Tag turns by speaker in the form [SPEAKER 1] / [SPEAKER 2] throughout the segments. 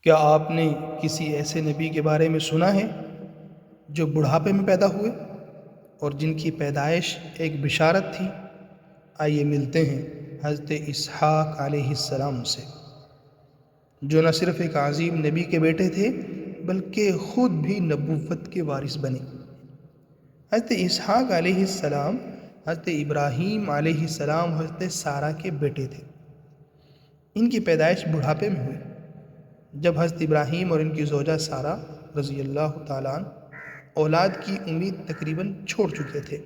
[SPEAKER 1] کیا آپ نے کسی ایسے نبی کے بارے میں سنا ہے جو بڑھاپے میں پیدا ہوئے اور جن کی پیدائش ایک بشارت تھی؟ آئیے ملتے ہیں حضرت اسحاق علیہ السلام سے، جو نہ صرف ایک عظیم نبی کے بیٹے تھے بلکہ خود بھی نبوت کے وارث بنے۔ حضرت اسحاق علیہ السلام حضرت ابراہیم علیہ السلام حضرت سارہ کے بیٹے تھے۔ ان کی پیدائش بڑھاپے میں ہوئی جب حضرت ابراہیم اور ان کی زوجہ سارہ رضی اللہ تعالیٰ عنہ اولاد کی امید تقریباً چھوڑ چکے تھے،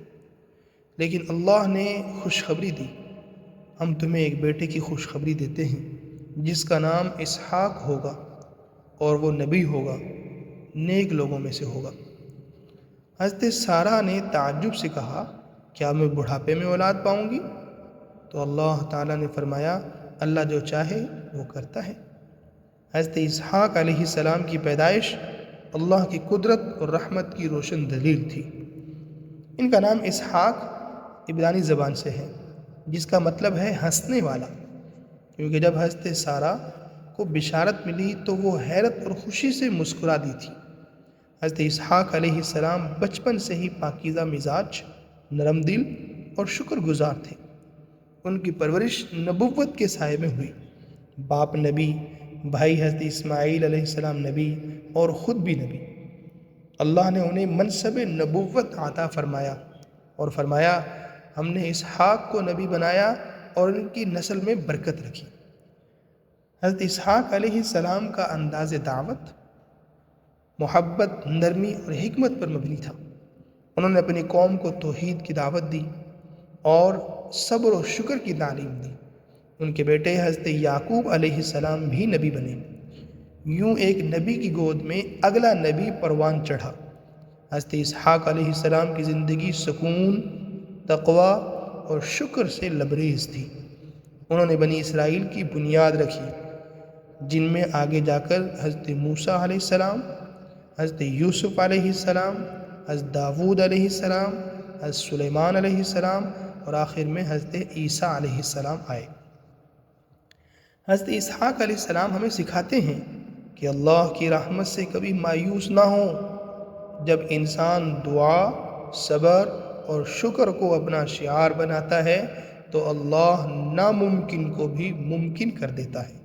[SPEAKER 1] لیکن اللہ نے خوشخبری دی، ہم تمہیں ایک بیٹے کی خوشخبری دیتے ہیں جس کا نام اسحاق ہوگا اور وہ نبی ہوگا، نیک لوگوں میں سے ہوگا۔ حضرت سارہ نے تعجب سے کہا، کیا میں بڑھاپے میں اولاد پاؤں گی؟ تو اللہ تعالیٰ نے فرمایا، اللہ جو چاہے وہ کرتا ہے۔ حضرت اسحاق علیہ السلام کی پیدائش اللہ کی قدرت اور رحمت کی روشن دلیل تھی۔ ان کا نام اسحاق عبرانی زبان سے ہے، جس کا مطلب ہے ہنسنے والا، کیونکہ جب حضرت سارہ کو بشارت ملی تو وہ حیرت اور خوشی سے مسکرا دی تھی۔ حضرت اسحاق علیہ السلام بچپن سے ہی پاکیزہ مزاج، نرم دل اور شکر گزار تھے۔ ان کی پرورش نبوت کے سائے میں ہوئی۔ باپ نبی، بھائی حضرت اسماعیل علیہ السلام نبی اور خود بھی نبی۔ اللہ نے انہیں منصب نبوت عطا فرمایا اور فرمایا، ہم نے اسحاق کو نبی بنایا اور ان کی نسل میں برکت رکھی۔ حضرت اسحاق علیہ السلام کا انداز دعوت محبت، نرمی اور حکمت پر مبنی تھا۔ انہوں نے اپنی قوم کو توحید کی دعوت دی اور صبر و شکر کی تعلیم دی۔ ان کے بیٹے حضرت یعقوب علیہ السلام بھی نبی بنے۔ یوں ایک نبی کی گود میں اگلا نبی پروان چڑھا۔ حضرت اسحاق علیہ السلام کی زندگی سکون، تقوی اور شکر سے لبریز تھی۔ انہوں نے بنی اسرائیل کی بنیاد رکھی، جن میں آگے جا کر حضرت موسیٰ علیہ السلام، حضرت یوسف علیہ السلام، حضرت داود علیہ السلام، حضرت سلیمان علیہ السلام اور آخر میں حضرت عیسیٰ علیہ السلام آئے۔ حضرت اسحاق علیہ السلام ہمیں سکھاتے ہیں کہ اللہ کی رحمت سے کبھی مایوس نہ ہوں۔ جب انسان دعا، صبر اور شکر کو اپنا شعار بناتا ہے تو اللہ ناممکن کو بھی ممکن کر دیتا ہے۔